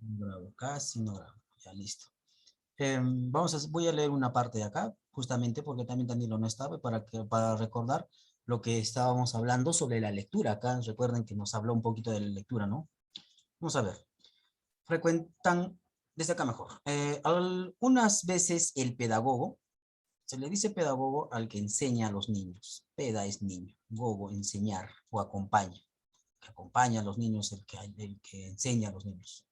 No grabo, casi no grabo. Ya, listo. Voy a leer una parte de acá, justamente porque también Danilo no estaba, para recordar lo que estábamos hablando sobre la lectura. Acá recuerden que nos habló un poquito de la lectura, ¿no? Vamos a ver. Frecuentan, desde acá mejor. Algunas veces el pedagogo, se le dice pedagogo al que enseña a los niños. Peda es niño, gogo, enseñar o acompaña. Que acompaña a los niños, el que enseña a los niños.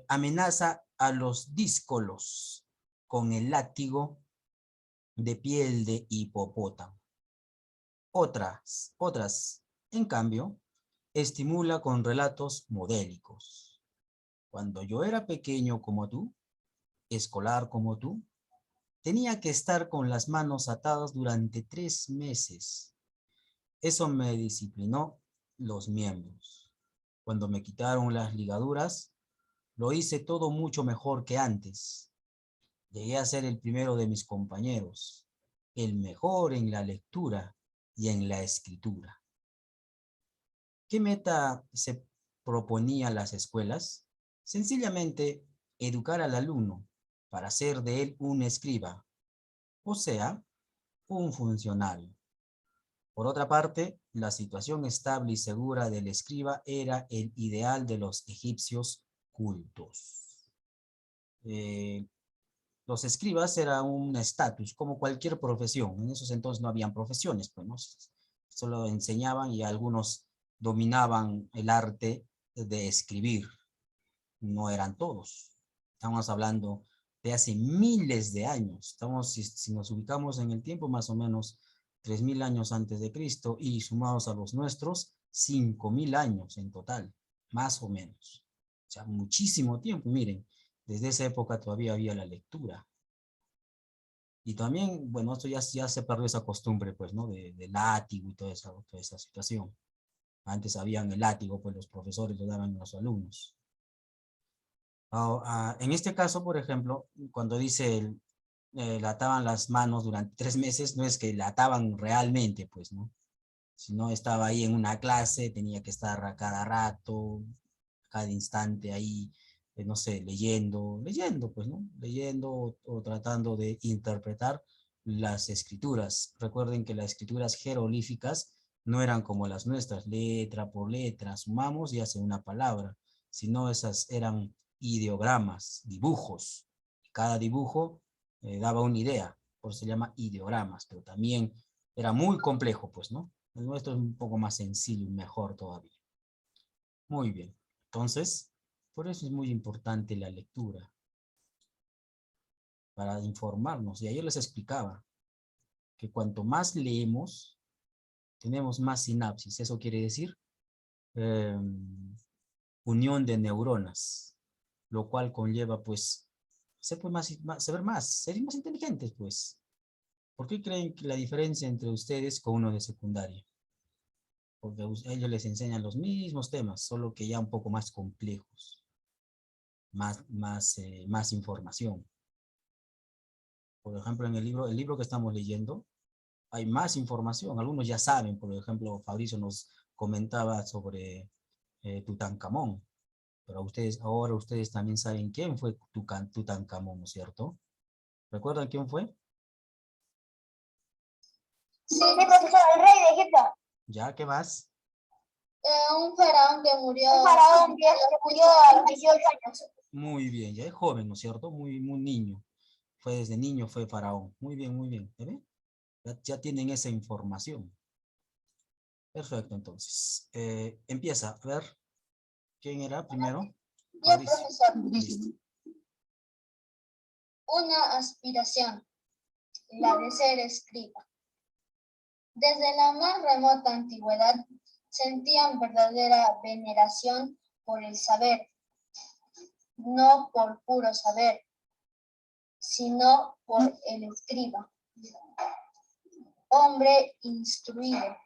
Amenaza a los díscolos con el látigo de piel de hipopótamo. Otras, en cambio, estimula con relatos modélicos. Cuando yo era pequeño como tú, escolar como tú, tenía que estar con las manos atadas durante 3 meses. Eso me disciplinó los miembros. Cuando me quitaron las ligaduras, lo hice todo mucho mejor que antes. Llegué a ser el primero de mis compañeros, el mejor en la lectura y en la escritura. ¿Qué meta se proponía las escuelas? Sencillamente, educar al alumno para hacer de él un escriba, o sea, un funcionario. Por otra parte, la situación estable y segura del escriba era el ideal de los egipcios cultos. Los escribas era un estatus, como cualquier profesión. En esos entonces no habían profesiones, pues, ¿no? Solo enseñaban y algunos dominaban el arte de escribir. No eran todos. Estamos hablando de hace miles de años. Si nos ubicamos en el tiempo, más o menos 3000 años antes de Cristo y sumados a los nuestros, 5000 años en total, más o menos. O sea, muchísimo tiempo. Miren, desde esa época todavía había la lectura. Y también, bueno, esto ya se perdió esa costumbre, pues, ¿no? De látigo y toda esa situación. Antes habían el látigo, pues los profesores lo daban a los alumnos. En este caso, por ejemplo, cuando dice le ataban las manos durante 3 meses, no es que le ataban realmente, pues, ¿no? Sino estaba ahí en una clase, tenía que estar a cada rato, cada instante ahí, no sé, leyendo, pues, ¿no? Leyendo o tratando de interpretar las escrituras. Recuerden que las escrituras jeroglíficas no eran como las nuestras, letra por letra, sumamos y hace una palabra, sino esas eran ideogramas, dibujos. Cada dibujo daba una idea, por eso se llama ideogramas, pero también era muy complejo, pues, ¿no? El nuestro es un poco más sencillo y mejor todavía. Muy bien. Entonces, por eso es muy importante la lectura, para informarnos. Y ayer les explicaba que cuanto más leemos, tenemos más sinapsis. Eso quiere decir eh, unión de neuronas, lo cual conlleva, pues, ser más inteligentes, pues. ¿Por qué creen que la diferencia entre ustedes con uno de secundaria? Porque ellos les enseñan los mismos temas, solo que ya un poco más complejos, más información. Por ejemplo, en el libro que estamos leyendo, hay más información. Algunos ya saben, por ejemplo, Fabricio nos comentaba sobre Tutankamón, pero ahora ustedes también saben quién fue Tutankamón, ¿no es cierto? ¿Recuerdan quién fue? Sí, profesor, el rey de Egipto. ¿Ya? ¿Qué más? Un faraón que murió. Un faraón que murió a los 18 años. Muy bien, ya es joven, ¿no es cierto? Muy niño. Fue desde niño, fue faraón. Muy bien, muy bien. ¿Ya ven? Ya tienen esa información. Perfecto, entonces. Empieza. A ver, ¿quién era primero? Yo, Fabricio. profesor. Listo. Una aspiración, la de ser escriba. Desde la más remota antigüedad sentían verdadera veneración por el saber, no por puro saber, sino por el escriba. Hombre instruido,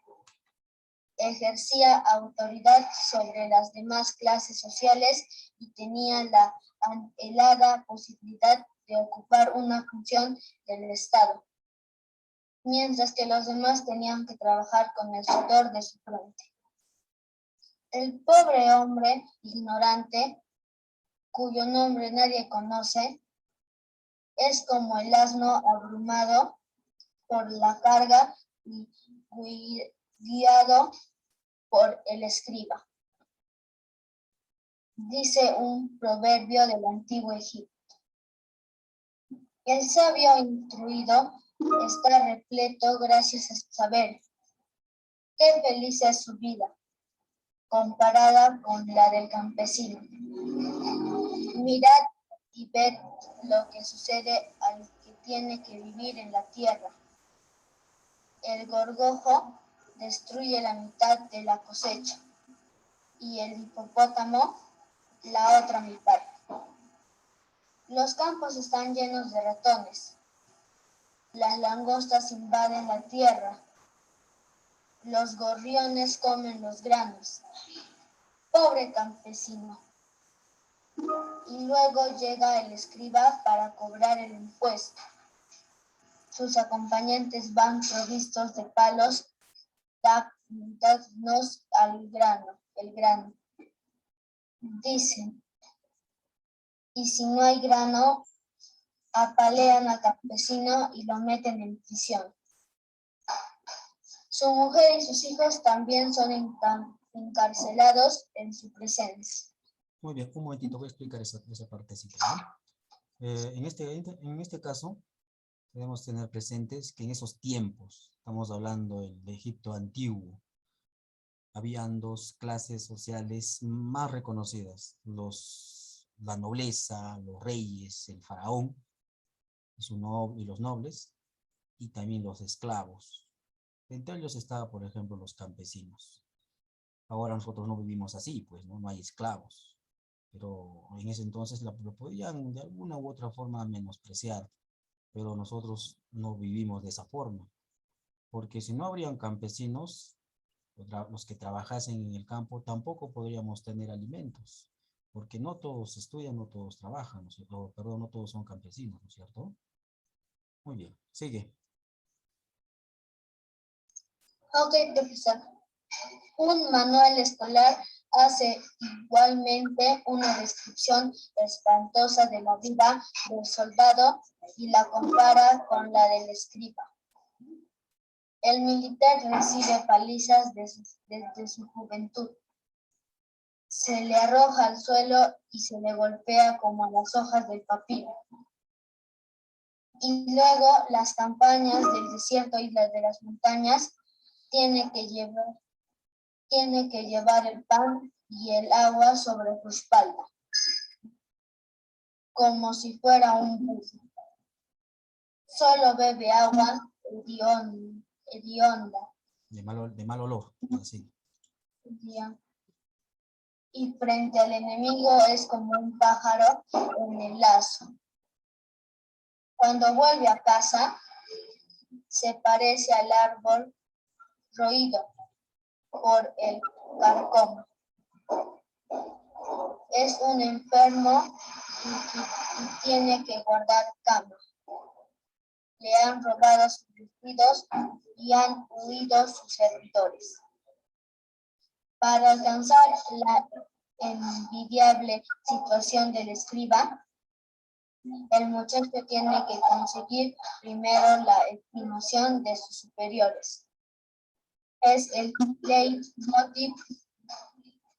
ejercía autoridad sobre las demás clases sociales y tenía la anhelada posibilidad de ocupar una función del Estado, mientras que los demás tenían que trabajar con el sudor de su frente. El pobre hombre ignorante, cuyo nombre nadie conoce, es como el asno abrumado por la carga y guiado por el escriba. Dice un proverbio del antiguo Egipto. El sabio instruido está repleto gracias a su saber. Qué feliz es su vida, comparada con la del campesino. Mirad y ved lo que sucede al que tiene que vivir en la tierra. El gorgojo destruye la mitad de la cosecha y el hipopótamo la otra mitad. Los campos están llenos de ratones. Las langostas invaden la tierra. Los gorriones comen los granos. Pobre campesino. Y luego llega el escriba para cobrar el impuesto. Sus acompañantes van provistos de palos, dadnos al grano, el grano. Dicen, y si no hay grano, apalean al campesino y lo meten en prisión. Su mujer y sus hijos también son encarcelados en su presencia. Muy bien, un momentito, voy a explicar esa partecita, ¿no? En este caso, debemos tener presentes que en esos tiempos, estamos hablando de Egipto antiguo, habían dos clases sociales más reconocidas, la nobleza, los reyes, el faraón y los nobles, y también los esclavos. Entre ellos estaba, por ejemplo, los campesinos. Ahora nosotros no vivimos así, pues no hay esclavos, pero en ese entonces lo podían de alguna u otra forma menospreciar, pero nosotros no vivimos de esa forma, porque si no habrían campesinos, los que trabajasen en el campo, tampoco podríamos tener alimentos, porque no todos estudian, no todos trabajan, ¿no es cierto? Perdón, no todos son campesinos, ¿no es cierto? Muy bien, sigue. Ok, profesor. Un manual escolar hace igualmente una descripción espantosa de la vida del soldado y la compara con la del escriba. El militar recibe palizas desde su juventud. Se le arroja al suelo y se le golpea como a las hojas del papiro. Y luego las campañas del desierto y las de las montañas tiene que llevar el pan y el agua sobre su espalda, como si fuera un buzo. Solo bebe agua hedionda. De mal olor, así. Y frente al enemigo es como un pájaro en el lazo. Cuando vuelve a casa, se parece al árbol roído por el carcoma. Es un enfermo y tiene que guardar cama. Le han robado sus vestidos y han huido sus servidores. Para alcanzar la envidiable situación del escriba, el muchacho tiene que conseguir primero la estimación de sus superiores. Es el leitmotiv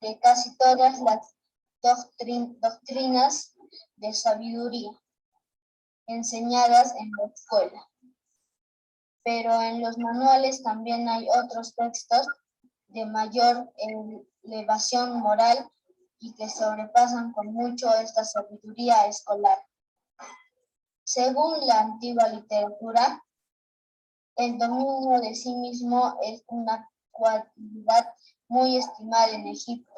de casi todas las doctrinas de sabiduría enseñadas en la escuela. Pero en los manuales también hay otros textos de mayor elevación moral y que sobrepasan con mucho esta sabiduría escolar. Según la antigua literatura, el dominio de sí mismo es una cualidad muy estimada en Egipto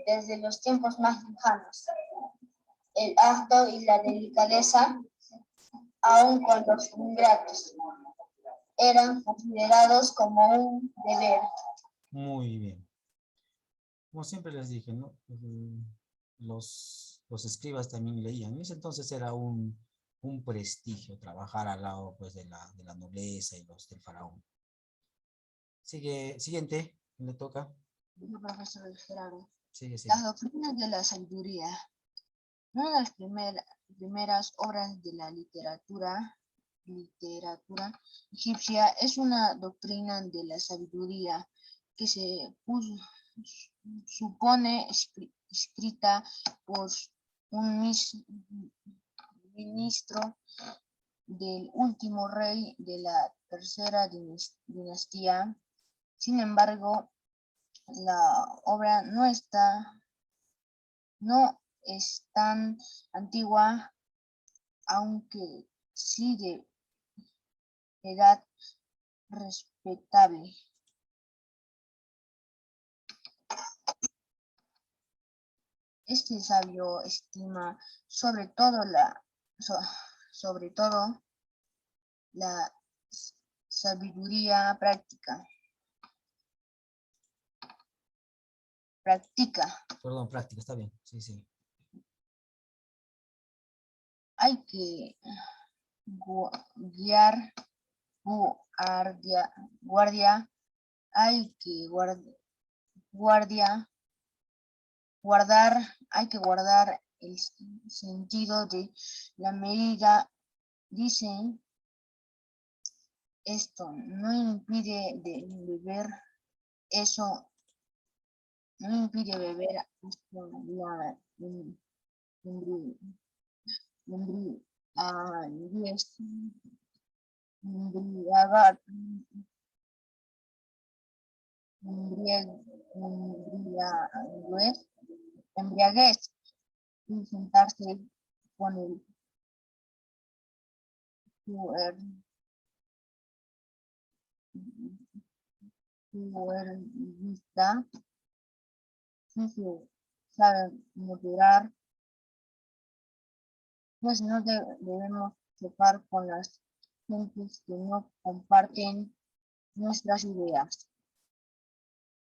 desde los tiempos más lejanos. El acto y la delicadeza, aun con los ingratos, eran considerados como un deber. Muy bien. Como siempre les dije, ¿no? Los escribas también leían. En ese entonces era un prestigio trabajar al lado, pues, de la nobleza y del faraón. Siguiente, le toca. Yo, profesor Gerardo. Sigue, sigue. Las doctrinas de la sabiduría. Una de las primeras obras de la literatura egipcia es una doctrina de la sabiduría que se supone escrita por un ministro del último rey de la tercera dinastía. Sin embargo, la obra no es tan antigua, aunque sí de edad respetable. Este sabio estima sobre todo la sabiduría práctica. Perdón, práctica, está bien. Sí, sí. Hay que hay que guardar el sentido de la medida. Dicen, esto no impide beber eso, no impide beber hasta la embriagar- embriaguez y sentarse con el fuerista. Si se sabe moderar, pues no debemos chocar con las gentes que no comparten nuestras ideas.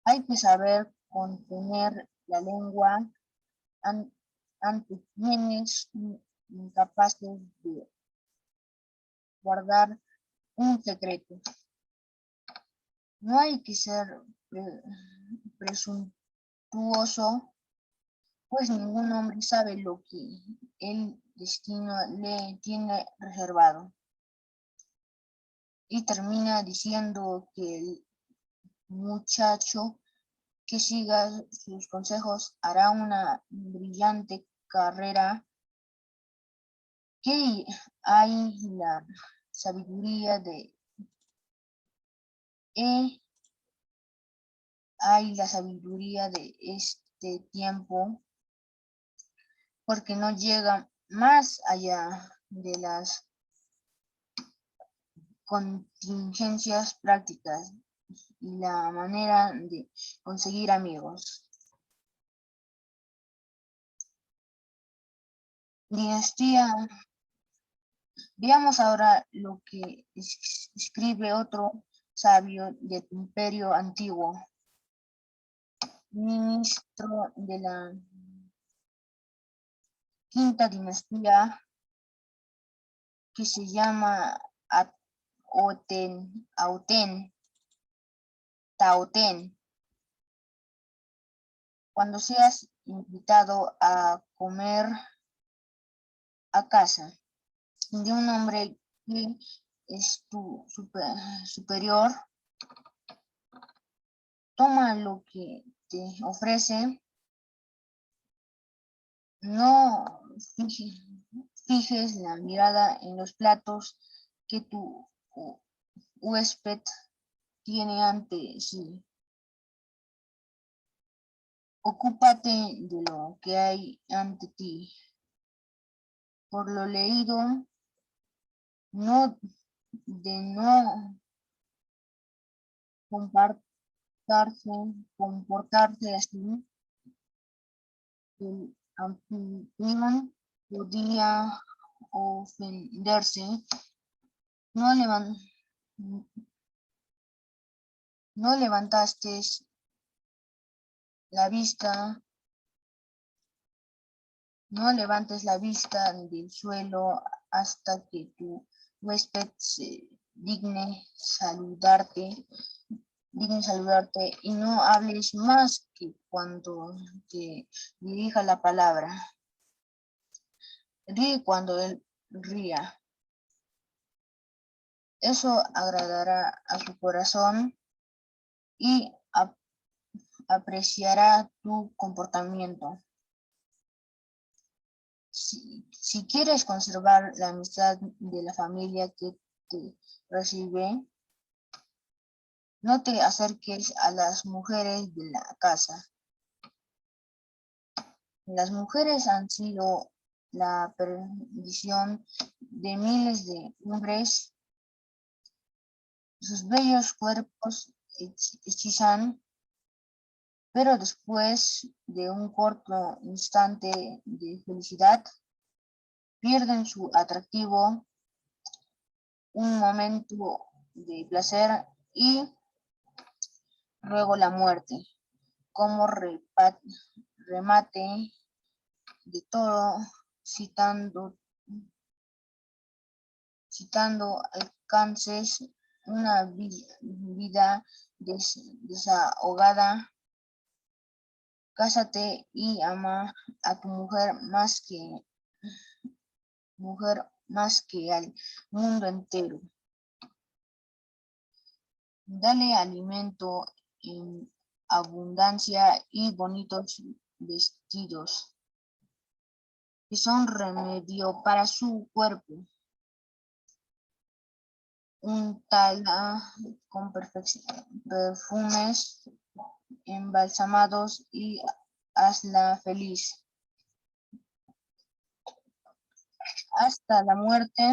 Hay que saber contener la lengua ante quienes incapaces de guardar un secreto. No hay que ser presuntuoso, pues ningún hombre sabe lo que el destino le tiene reservado. Y termina diciendo que el muchacho que siga sus consejos hará una brillante carrera, que hay la sabiduría de este tiempo, porque no llega más allá de las contingencias prácticas y la manera de conseguir amigos. Dinastía. Veamos ahora lo que escribe otro sabio del Imperio Antiguo, ministro de la quinta dinastía, que se llama Taoten. Cuando seas invitado a comer a casa de un hombre que es tu superior, toma lo que te ofrece, no fijes la mirada en los platos que tu huésped tiene ante sí. Ocúpate de lo que hay ante ti. Por lo leído, no comportarse así, el anfitrión podía ofenderse. No, no levantaste la vista, no levantes la vista del suelo hasta que tu huésped se digne saludarte. digno saludarte y no hables más que cuando te dirija la palabra. Ríe cuando él ría. Eso agradará a su corazón y apreciará tu comportamiento. Si quieres conservar la amistad de la familia que te recibe, no te acerques a las mujeres de la casa. Las mujeres han sido la perdición de miles de hombres. Sus bellos cuerpos hechizan, pero después de un corto instante de felicidad, pierden su atractivo, un momento de placer y luego la muerte. Como remate de todo, citando alcances una vida desahogada. Cásate y ama a tu mujer más que al mundo entero. Dale alimento en abundancia y bonitos vestidos, que son remedio para su cuerpo. Untala con perfumes embalsamados y hazla feliz. Hasta la muerte,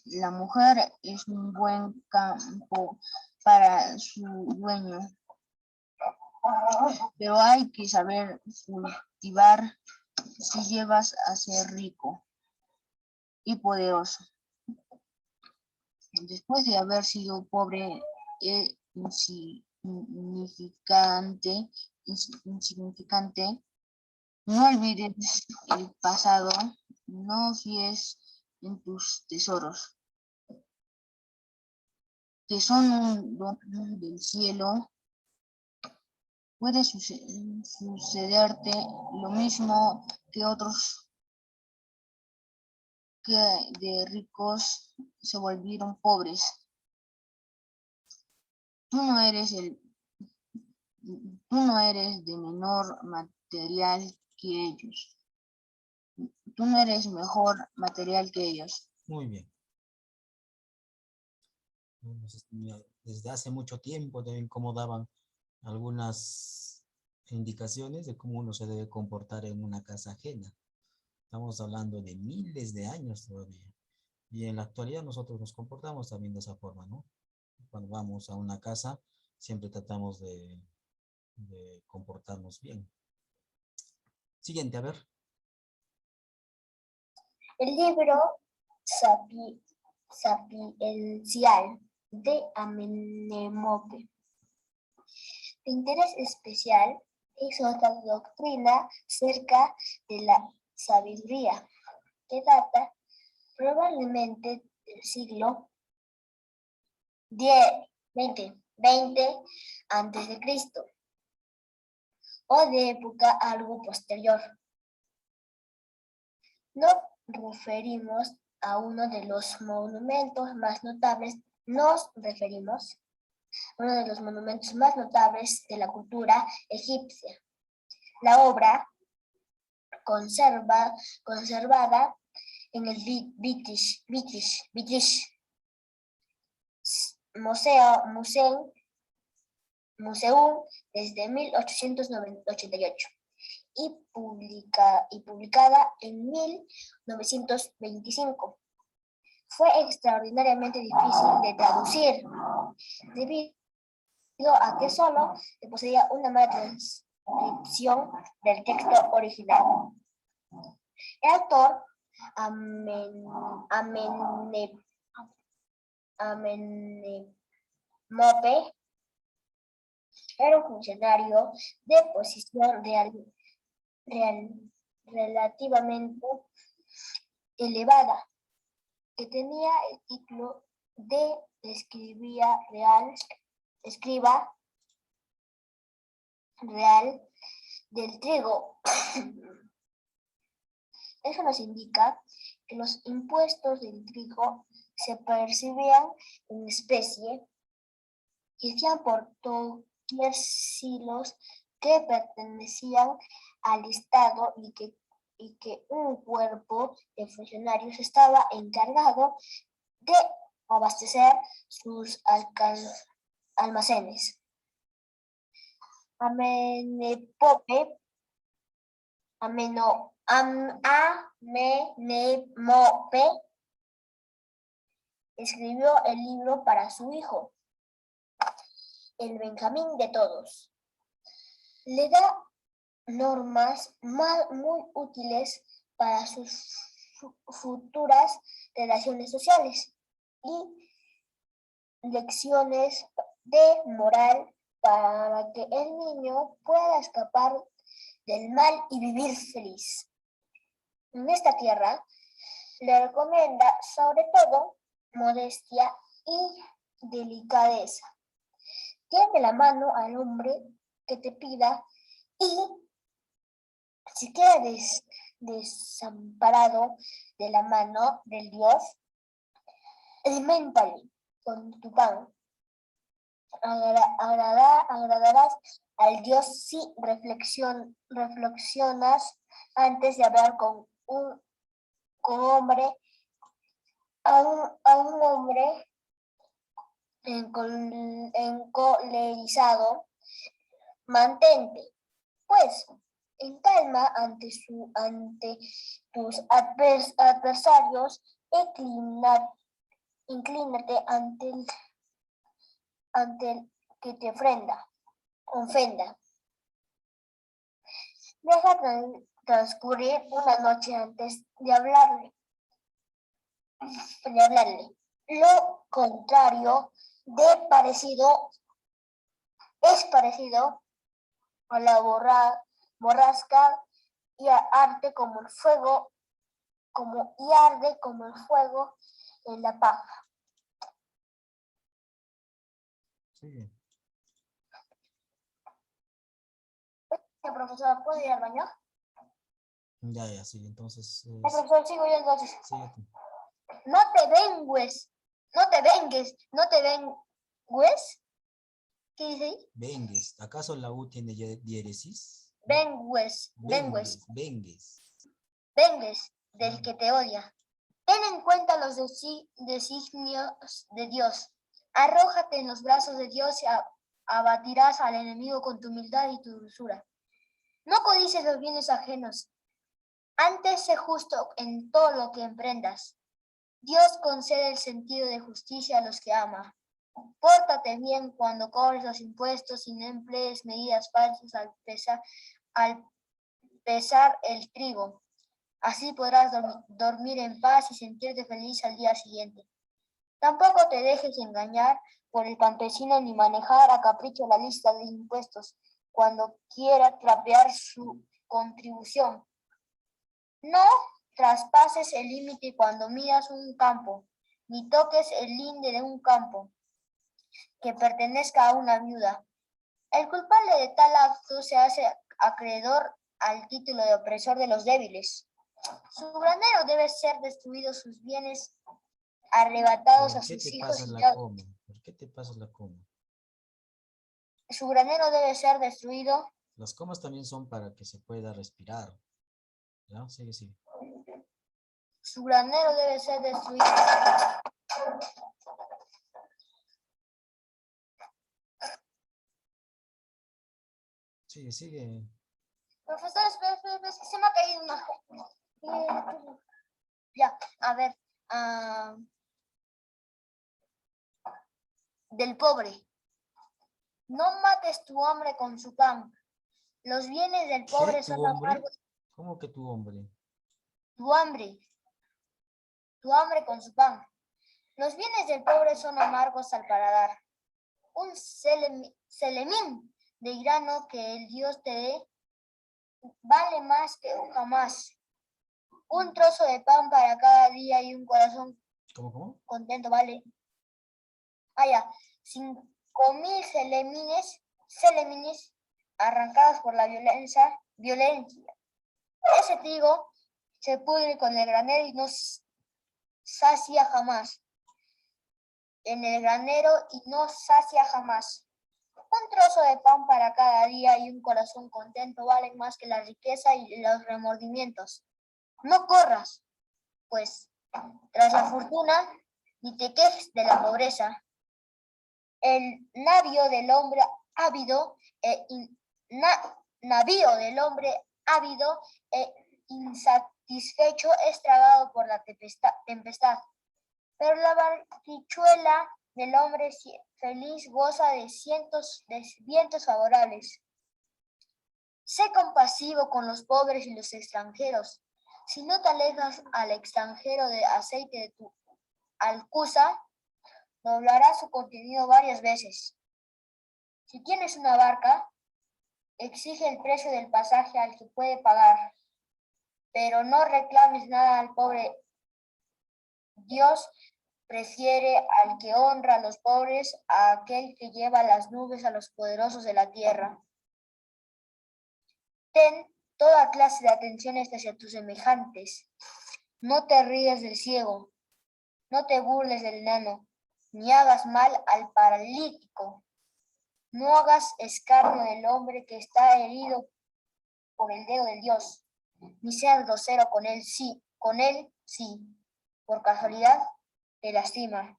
la mujer es un buen campo para su dueño, pero hay que saber cultivar si llevas a ser rico y poderoso. Después de haber sido pobre e insignificante, no olvides el pasado, no fíes en tus tesoros, que son un don del cielo. Puede sucederte lo mismo que otros que de ricos se volvieron pobres. Tú no eres de menor material que ellos. Tú no eres mejor material que ellos. Muy bien. Desde hace mucho tiempo también como daban algunas indicaciones de cómo uno se debe comportar en una casa ajena. Estamos hablando de miles de años todavía. Y en la actualidad nosotros nos comportamos también de esa forma, ¿no? Cuando vamos a una casa, siempre tratamos de comportarnos bien. Siguiente, a ver. El libro Sapiencial de Amenemope. De interés especial es otra doctrina cerca de la sabiduría, que data probablemente del siglo XX antes de Cristo, o de época algo posterior. Nos referimos a uno de los monumentos más notables de la cultura egipcia. La obra, conservada en el British Museum desde 1888 y publicada en 1925. Fue extraordinariamente difícil de traducir, debido a que solo se poseía una mala transcripción del texto original. El autor, Amenemope, era un funcionario de posición relativamente elevada, que tenía el título de escriba real del trigo. Eso nos indica que los impuestos del trigo se percibían en especie y hacían por doquier silos que pertenecían al Estado y que un cuerpo de funcionarios estaba encargado de abastecer sus almacenes. Amenemope escribió el libro para su hijo, el Benjamín de todos. Le da normas muy útiles para sus futuras relaciones sociales y lecciones de moral para que el niño pueda escapar del mal y vivir feliz. En esta tierra le recomienda sobre todo modestia y delicadeza. Tiende la mano al hombre que te pida y si queda desamparado de la mano del Dios, aliméntale con tu pan. Agradarás al Dios si reflexionas antes de hablar con un hombre, a un hombre encolerizado. Mantente, pues, en calma ante tus adversarios, inclínate ante el que te ofenda. Deja transcurrir una noche antes de hablarle. Lo contrario es parecido a la borrasca y arde como el fuego en la paja. Sí. Profesor, ¿puedo ir al baño? Ya, sí, entonces... Profesor, sigo yo entonces. Sí. No te vengues. ¿Qué dice ahí? Vengues. ¿Acaso la U tiene diéresis? Vengues, del que te odia. Ten en cuenta los designios de Dios. Arrójate en los brazos de Dios y abatirás al enemigo con tu humildad y tu dulzura. No codices los bienes ajenos. Antes sé justo en todo lo que emprendas. Dios concede el sentido de justicia a los que ama. Pórtate bien cuando cobres los impuestos y no emplees medidas falsas al pesar el trigo. Así podrás dormir en paz y sentirte feliz al día siguiente. Tampoco te dejes engañar por el campesino ni manejar a capricho la lista de impuestos cuando quiera trapear su contribución. No traspases el límite cuando miras un campo, ni toques el linde de un campo que pertenezca a una viuda. El culpable de tal acto se hace acreedor al título de opresor de los débiles. Su granero debe ser destruido, sus bienes arrebatados a sus hijos y ¿Por qué te pasas la coma? Su granero debe ser destruido. Las comas también son para que se pueda respirar. ¿Ya? Sigue. Su granero debe ser destruido. Sigue. Profesor, espera, es que se me ha caído una... Ya, a ver. Del pobre. No mates tu hambre con su pan. Los bienes del pobre son amargos. ¿Cómo que tu hombre? Tu hambre con su pan. Los bienes del pobre son amargos al paladar. Un selemín de grano que el Dios te dé vale más que jamás. Un trozo de pan para cada día y un corazón ¿Cómo? contento vale. haya 5.000 selemines arrancados por la violencia. Ese trigo se pudre con el granero y no sacia jamás. En el granero y no sacia jamás. Un trozo de pan para cada día y un corazón contento valen más que la riqueza y los remordimientos. No corras, pues, tras la fortuna, ni te quejes de la pobreza. El navío del hombre ávido e insatisfecho es tragado por la tempestad. Pero la barquichuela del hombre feliz goza de cientos de vientos favorables. Sé compasivo con los pobres y los extranjeros. Si no te alejas al extranjero de aceite de tu alcuza, doblará su contenido varias veces. Si tienes una barca, exige el precio del pasaje al que puede pagar, pero no reclames nada al pobre. Dios prefiere al que honra a los pobres a aquel que lleva las nubes a los poderosos de la tierra. Ten toda clase de atenciones hacia tus semejantes. No te ríes del ciego, no te burles del enano, ni hagas mal al paralítico. No hagas escarnio del hombre que está herido por el dedo del Dios, ni seas grosero con él sí, por casualidad te lastima.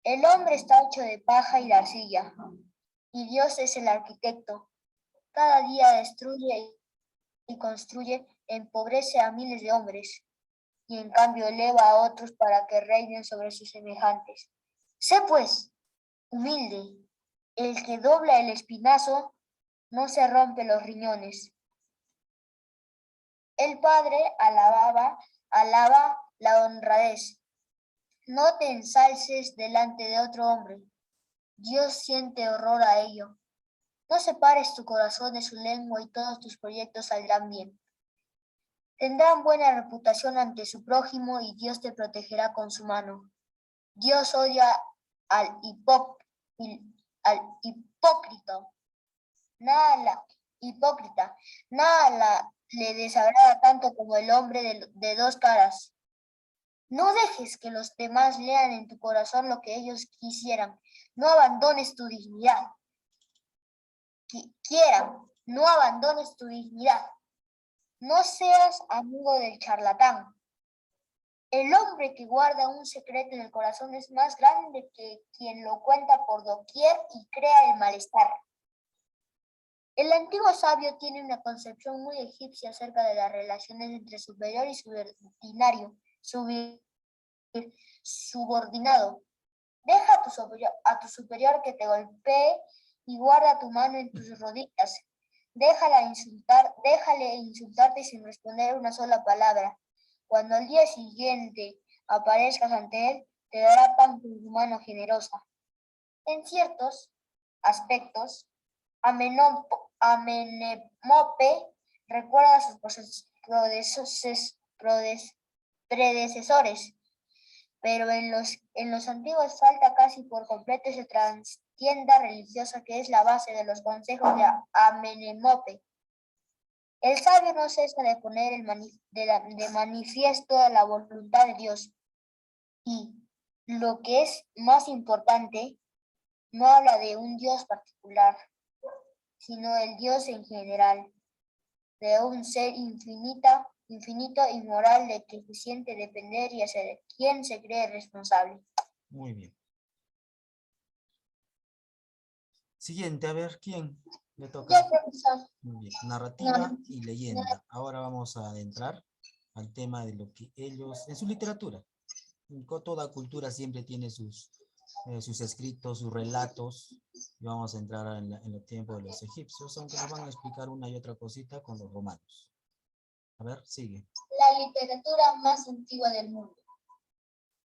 El hombre está hecho de paja y de arcilla, y Dios es el arquitecto. Cada día destruye y construye, empobrece a miles de hombres, y en cambio eleva a otros para que reinen sobre sus semejantes. Sé pues humilde, el que dobla el espinazo no se rompe los riñones. El Padre alaba la honradez. No te ensalces delante de otro hombre. Dios siente horror a ello. No separes tu corazón de su lengua y todos tus proyectos saldrán bien. Tendrán buena reputación ante su prójimo y Dios te protegerá con su mano. Dios odia al hipócrita. Nada le desagrada tanto como el hombre de dos caras. No dejes que los demás lean en tu corazón lo que ellos quisieran. No abandones tu dignidad. No abandones tu dignidad. No seas amigo del charlatán. El hombre que guarda un secreto en el corazón es más grande que quien lo cuenta por doquier y crea el malestar. El antiguo sabio tiene una concepción muy egipcia acerca de las relaciones entre superior y subordinado. Deja a tu superior que te golpee y guarda tu mano en tus rodillas. Déjale insultarte sin responder una sola palabra. Cuando al día siguiente aparezcas ante él, te dará pan con su mano generosa. En ciertos aspectos, Amenemope recuerda a sus predecesores, pero en los antiguos falta casi por completo esa trastienda religiosa que es la base de los consejos de Amenemope. El sabio no cesa de poner de manifiesto la voluntad de Dios y, lo que es más importante, no habla de un Dios particular, sino del Dios en general, de un ser infinito y moral de que se siente depender y hacia quien se cree responsable. Muy bien. Siguiente, a ver, ¿quién le toca? Ya, profesor. Muy bien, narrativa y leyenda. Ahora vamos a adentrar al tema de lo que ellos, en su literatura. Toda cultura siempre tiene sus escritos, sus relatos. Y vamos a entrar en los tiempos de los egipcios, aunque nos van a explicar una y otra cosita con los romanos. A ver, sigue. La literatura más antigua del mundo.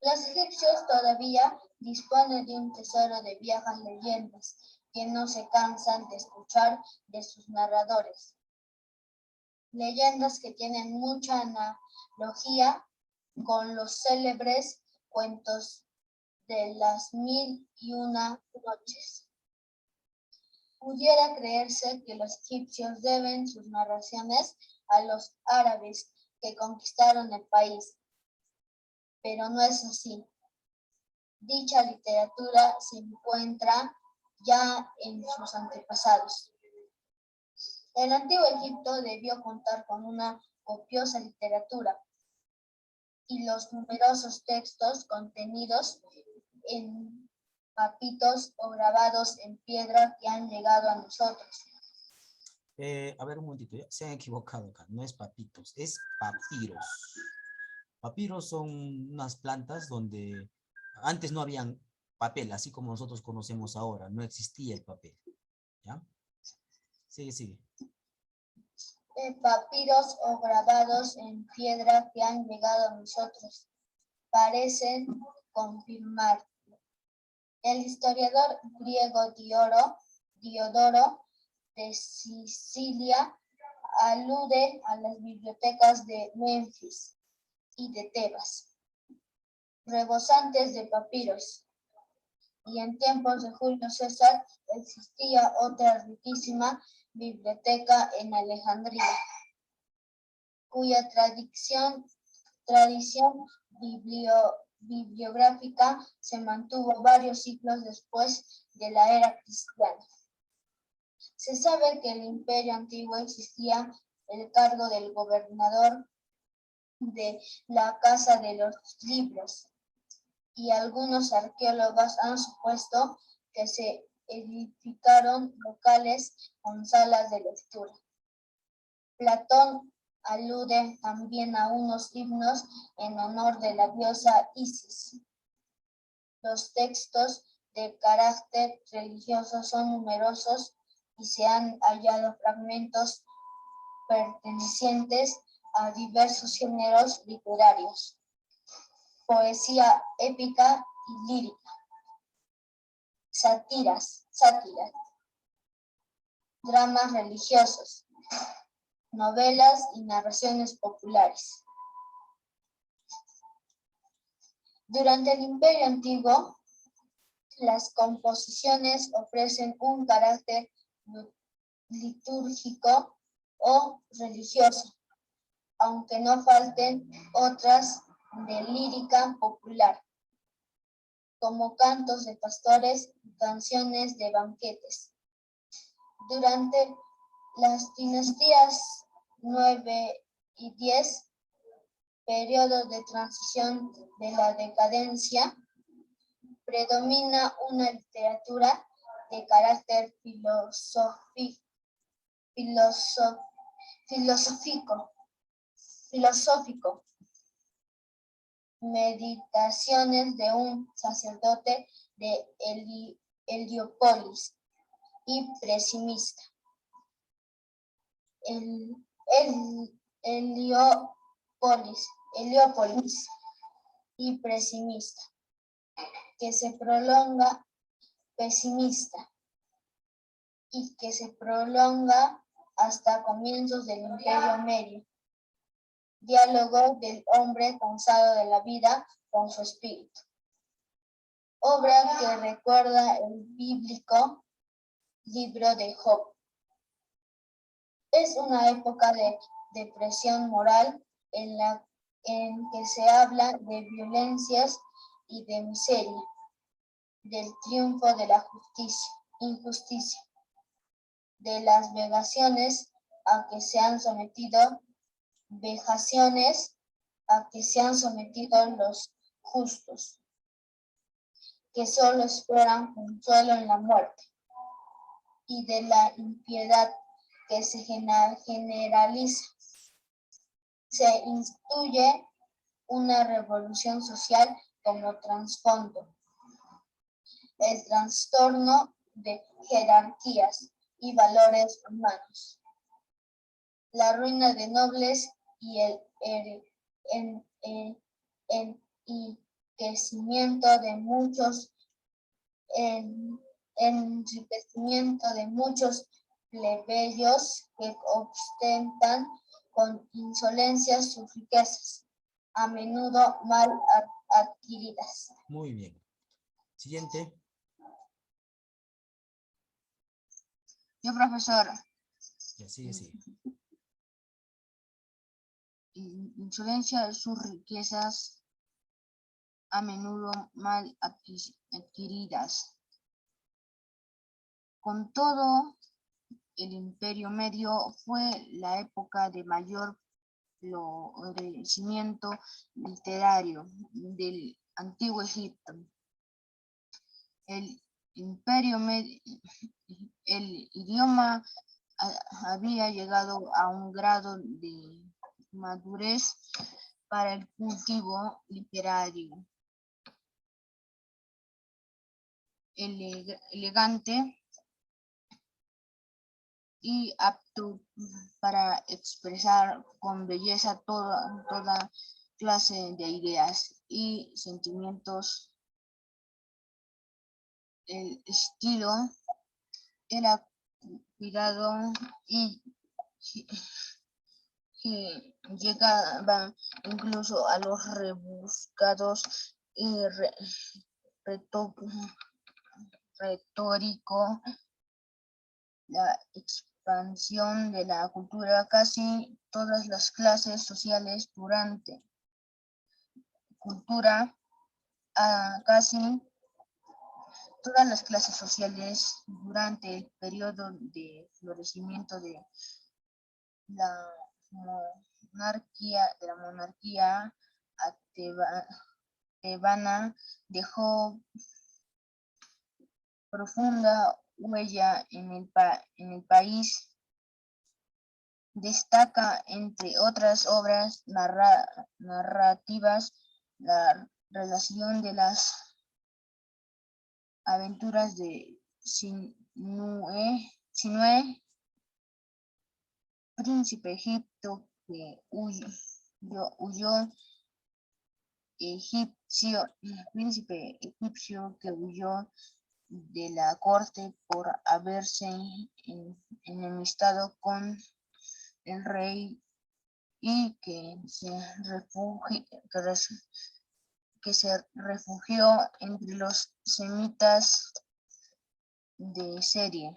Los egipcios todavía disponen de un tesoro de viejas leyendas que no se cansan de escuchar de sus narradores. Leyendas que tienen mucha analogía con los célebres cuentos de las 1001 noches. Pudiera creerse que los egipcios deben sus narraciones a los árabes que conquistaron el país, pero no es así. Dicha literatura se encuentra ya en sus antepasados. El antiguo Egipto debió contar con una copiosa literatura y los numerosos textos contenidos en papiros o grabados en piedra que han llegado a nosotros. A ver, un momentito, ya se han equivocado acá. No es papitos, es papiros. Papiros son unas plantas donde antes no habían papel, así como nosotros conocemos ahora. No existía el papel. ¿Ya? Sigue, sigue. Papiros o grabados en piedra que han llegado a nosotros parecen confirmar. El historiador griego Diodoro de Sicilia alude a las bibliotecas de Menfis y de Tebas, rebosantes de papiros, y en tiempos de Julio César existía otra riquísima biblioteca en Alejandría, cuya tradición bibliográfica se mantuvo varios siglos después de la era cristiana. Se sabe que en el Imperio Antiguo existía el cargo del gobernador de la Casa de los Libros, y algunos arqueólogos han supuesto que se edificaron locales con salas de lectura. Platón alude también a unos himnos en honor de la diosa Isis. Los textos de carácter religioso son numerosos y se han hallado fragmentos pertenecientes a diversos géneros literarios, poesía épica y lírica, sátiras, dramas religiosos, novelas y narraciones populares. Durante el Imperio Antiguo, las composiciones ofrecen un carácter litúrgico o religioso, aunque no falten otras de lírica popular, como cantos de pastores y canciones de banquetes. Durante las dinastías 9 y 10, periodo de transición de la decadencia, predomina una literatura de carácter filosófico. Meditaciones de un sacerdote de Heliópolis y pesimista. Heliópolis y pesimista, que se prolonga pesimista y que se prolonga hasta comienzos del Imperio Medio. Diálogo del hombre cansado de la vida con su espíritu. Obra que recuerda el bíblico libro de Job. Es una época de depresión moral en que se habla de violencias y de miseria, del triunfo de la injusticia, de las vejaciones a que se han sometido los justos, que solo esperan consuelo en la muerte, y de la impiedad que se generaliza. Se instituye una revolución social como trasfondo, el trastorno de jerarquías y valores humanos, la ruina de nobles y el enriquecimiento de muchos plebeyos que ostentan con insolencia sus riquezas, a menudo mal adquiridas. Muy bien. Siguiente. Yo, profesor. Ya sigue. Insolencia de sus riquezas a menudo mal adquiridas. Con todo, el Imperio Medio fue la época de mayor florecimiento literario del Antiguo Egipto. El Imperio Medio, el idioma había llegado a un grado de madurez para el cultivo literario. Elegante y apto para expresar con belleza toda clase de ideas y sentimientos. El estilo era cuidado y llegaba incluso a los rebuscados y retórico. La expansión de la cultura casi todas las clases sociales casi todas las clases sociales durante el periodo de florecimiento de la monarquía tebana dejó profunda huella en el país. Destaca, entre otras obras narrativas, la relación de las aventuras de Sinué, príncipe egipcio que príncipe egipcio que huyó de la corte por haberse enemistado con el rey y que se refugió entre los semitas de Siria.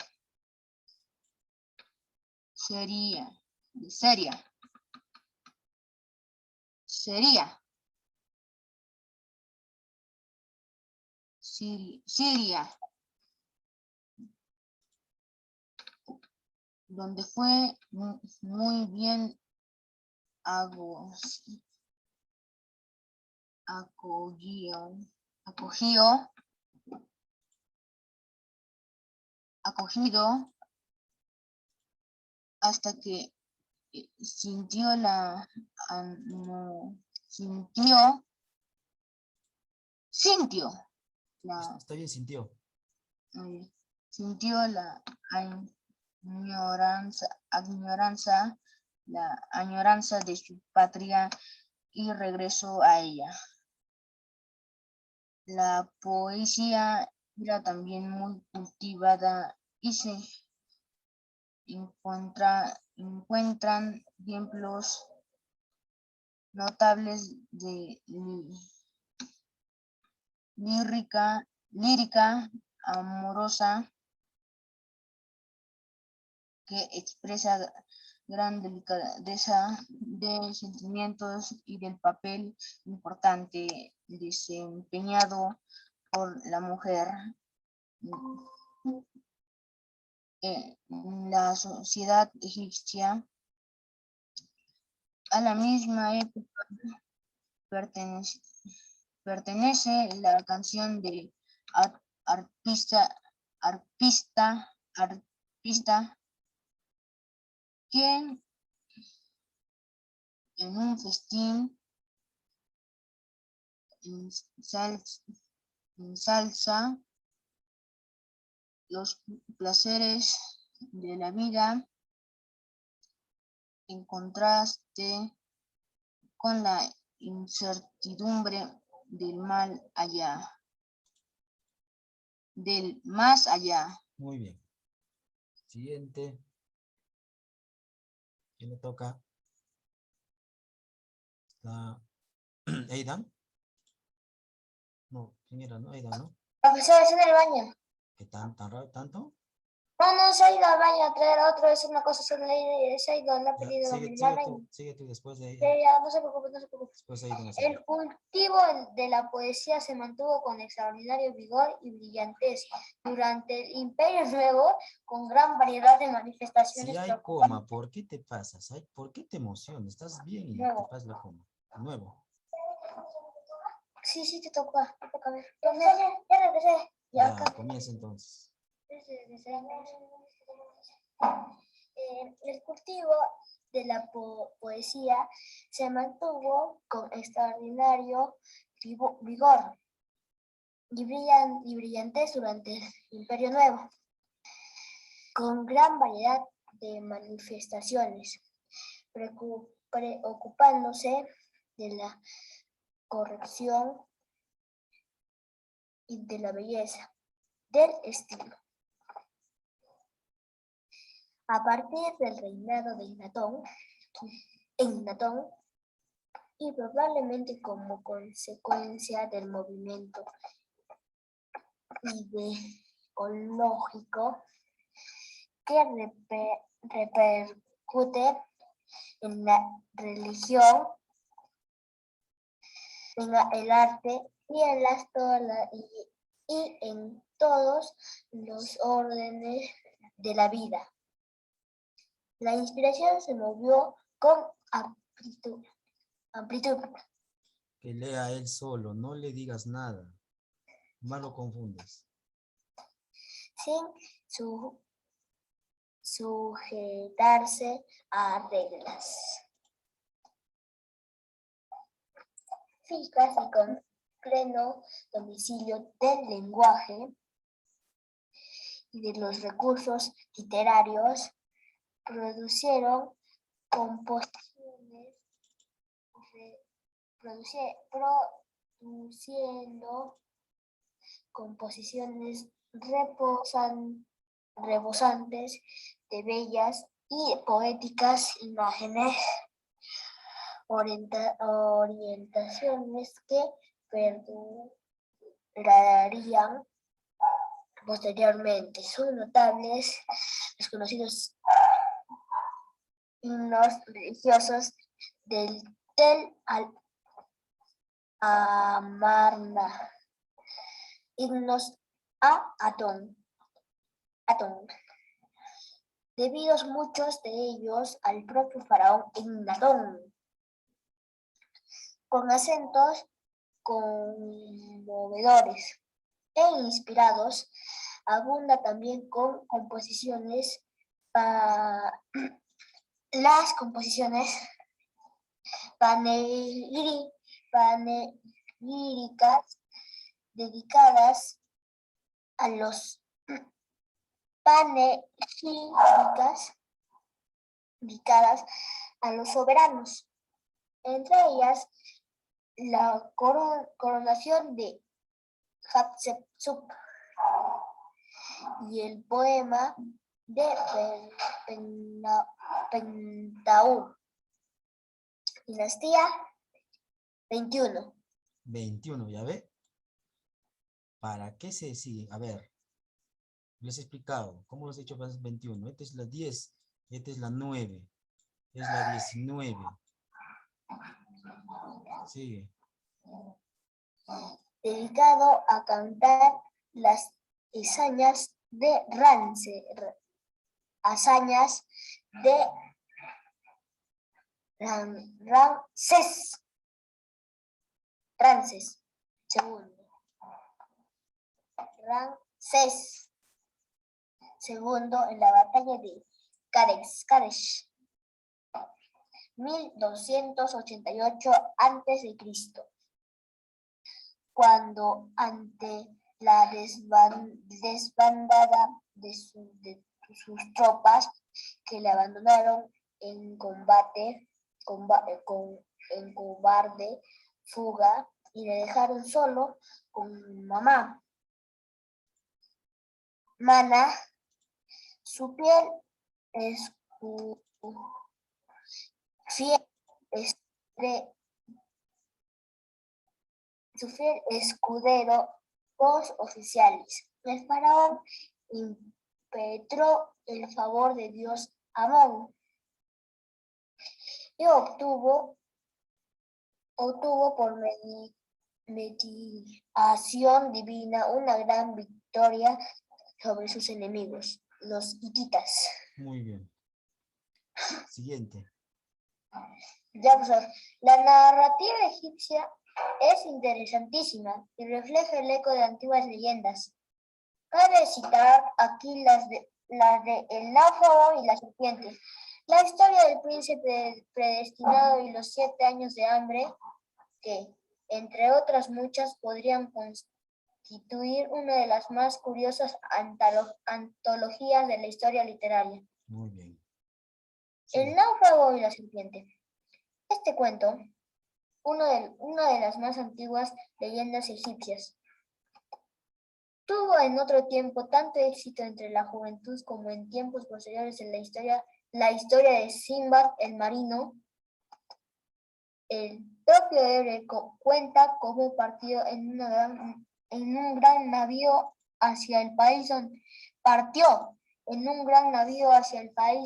Donde fue muy bien acogido hasta que sintió la Está bien, sintió. Sintió la añoranza de su patria y regresó a ella. La poesía era también muy cultivada y se encuentran ejemplos notables de lírica amorosa que expresa gran delicadeza de sentimientos y del papel importante desempeñado por la mujer en la sociedad egipcia. A la misma época pertenece la canción de arpista quien en un festín ensalza los placeres de la vida en contraste con la incertidumbre del más allá. Muy bien. Siguiente. ¿Quién le toca? ¿Está Aidan? No, ¿quién era? No, Aidan, ¿no? Profesor, es en el baño. ¿Qué tan raro tanto? No, se ha ido al baño a traer otro, es una cosa, se ha ido, le ha Ya, pedido sigue tú después de ahí. ya, no se preocupe, no se preocupe. Después de ahí tengo El cultivo de la poesía se mantuvo con extraordinario vigor y brillantez durante el Imperio Nuevo, con gran variedad de manifestaciones. Si hay coma, ¿por qué te pasas? ¿Por qué te emocionas? Estás bien y te pasas la coma. Nuevo. Sí, te toca ver. Ya regresé. Ya, comienza entonces. El cultivo de la poesía se mantuvo con extraordinario vigor y brillantez durante el Imperio Nuevo, con gran variedad de manifestaciones, preocupándose de la corrección y de la belleza del estilo. A partir del reinado de Ennatón, y probablemente como consecuencia del movimiento ideológico que repercute en la religión, en el arte y en todos los órdenes de la vida. La inspiración se movió con amplitud. Que lea él solo, no le digas nada. Más lo confundes. Sin sujetarse a reglas fijas y con pleno domicilio del lenguaje y de los recursos literarios, produciendo composiciones rebosantes de bellas y poéticas imágenes, orientaciones que perdurarían posteriormente. Son notables los conocidos himnos religiosos del Tel Amarna, himnos a Atón, debidos muchos de ellos al propio faraón Ennatón, con acentos conmovedores e inspirados. Abunda también con composiciones, las composiciones panegíricas dedicadas a los soberanos, entre ellas la coronación de Hatshepsut y el poema de Pentaur, dinastía 21. 21, ¿ya ve? ¿Para qué se sigue? A ver, les he explicado. ¿Cómo los he hecho para 21? Esta es la 10, esta es la 9, es la 19. Sigue. Dedicado a cantar las hazañas de Ramsés segundo en la batalla de Kadesh, 1288 a.C., cuando ante la desbandada de sus tropas que le abandonaron en cobarde fuga y le dejaron solo con mamá. Mana, su piel su fiel escudero voz oficiales. El faraón impetró el favor de Dios Amón y obtuvo por mediación divina una gran victoria sobre sus enemigos, los hititas. Muy bien. Siguiente. Ya, profesor. La narrativa egipcia es interesantísima y refleja el eco de antiguas leyendas. Cabe citar aquí las de El náufrago y la serpiente, la historia del príncipe predestinado y los 7 años de hambre, que, entre otras muchas, podrían constituir una de las más curiosas antologías de la historia literaria. Muy bien. El náufrago y la serpiente. Este cuento, una de las más antiguas leyendas egipcias, tuvo en otro tiempo tanto éxito entre la juventud como en tiempos posteriores en la historia de Simbad el marino. El propio héroe cuenta cómo partió en un gran navío hacia el país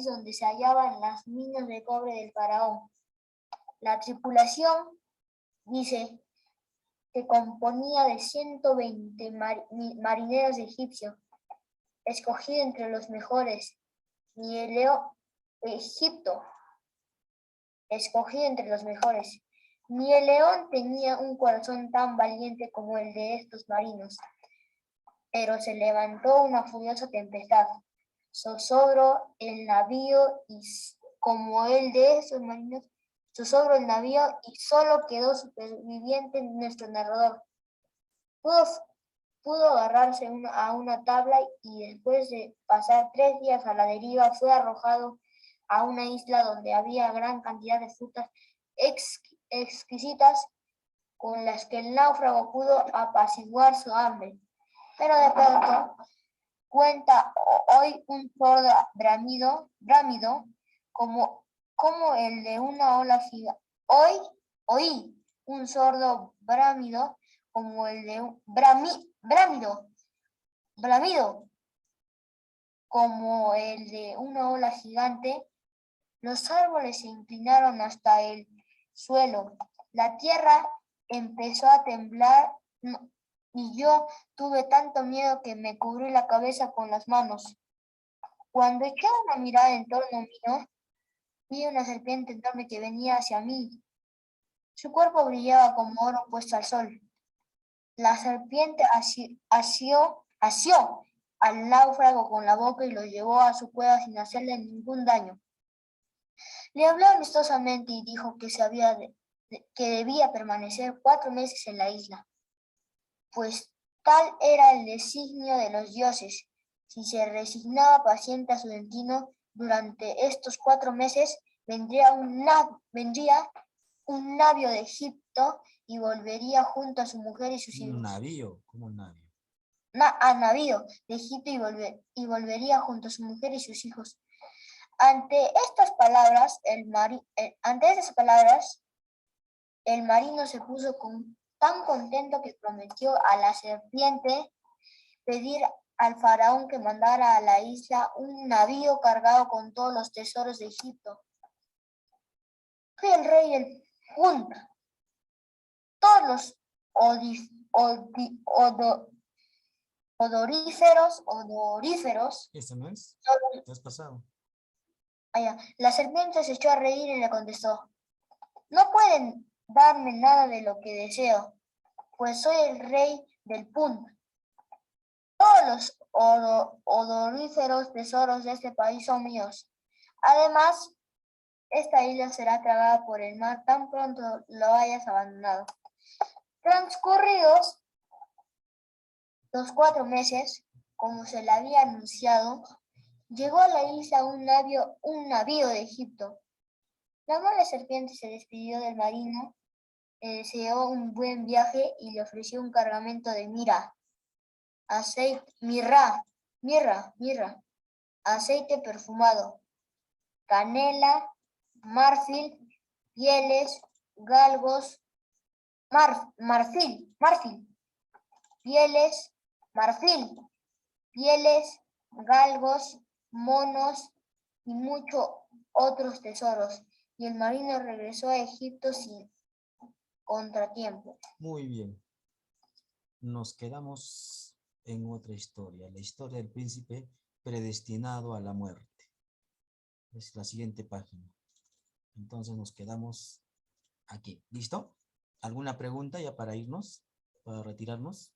donde se hallaban las minas de cobre del faraón. La tripulación, dice, se componía de 120 marineros egipcios, escogidos entre los mejores. Escogido entre los mejores. Ni el león tenía un corazón tan valiente como el de estos marinos, pero se levantó una furiosa tempestad, zozobró el navío y como el de estos marinos, zozobró el navío y solo quedó superviviente nuestro narrador. Pudo agarrarse a una tabla y después de pasar 3 días a la deriva fue arrojado a una isla donde había gran cantidad de frutas exquisitas con las que el náufrago pudo apaciguar su hambre. Pero de pronto cuenta hoy un sordo brámido como el de una ola gigante. Oí un sordo brámido como el de un bramido como el de una ola gigante. Los árboles se inclinaron hasta el suelo. La tierra empezó a temblar y yo tuve tanto miedo que me cubrí la cabeza con las manos. Cuando eché una mirada en torno mío, vi una serpiente enorme que venía hacia mí. Su cuerpo brillaba como oro puesto al sol. La serpiente asió al náufrago con la boca y lo llevó a su cueva sin hacerle ningún daño. Le habló amistosamente y dijo que debía permanecer 4 meses en la isla, pues tal era el designio de los dioses. Si se resignaba paciente a su destino, durante estos 4 meses vendría un navío de Egipto y volvería junto a su mujer y sus hijos. ¿Un navío? ¿Cómo un navío? Navío de Egipto y volvería junto a su mujer y sus hijos. Ante estas palabras, el marino se puso tan contento que prometió a la serpiente pedir al faraón que mandara a la isla un navío cargado con todos los tesoros de Egipto. Fue el rey del Punt. Todos los odoríferos. ¿Esto no es? ¿Te has pasado? La serpiente se echó a reír y le contestó: no pueden darme nada de lo que deseo, pues soy el rey del Punt. Todos los odoríferos tesoros de este país son míos. Además, esta isla será tragada por el mar tan pronto lo hayas abandonado. Transcurridos los 4 meses, como se le había anunciado, llegó a la isla un navío de Egipto. La amable serpiente se despidió del marino, le deseó un buen viaje y le ofreció un cargamento de mirra, aceite perfumado, canela, marfil, pieles, galgos, marfil, pieles, marfil, pieles, galgos, monos y muchos otros tesoros. Y el marino regresó a Egipto sin contratiempo. Muy bien. Nos quedamos en otra historia, la historia del príncipe predestinado a la muerte. Es la siguiente página. Entonces nos quedamos aquí. ¿Listo? ¿Alguna pregunta ya para irnos? ¿Para retirarnos?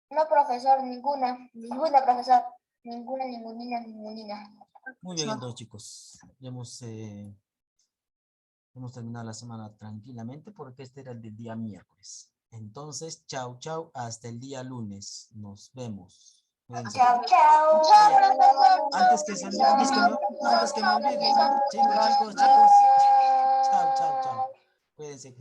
No, profesor, ninguna, profesor. Ninguna. Muy bien, entonces, chicos. Ya hemos terminado la semana tranquilamente porque este era el del día miércoles. Entonces, chao, chao. Hasta el día lunes. Nos vemos. Cuídense. Chao, profesor. Antes que me olvide. Chicos. Chao, chao, chao. Cuídense.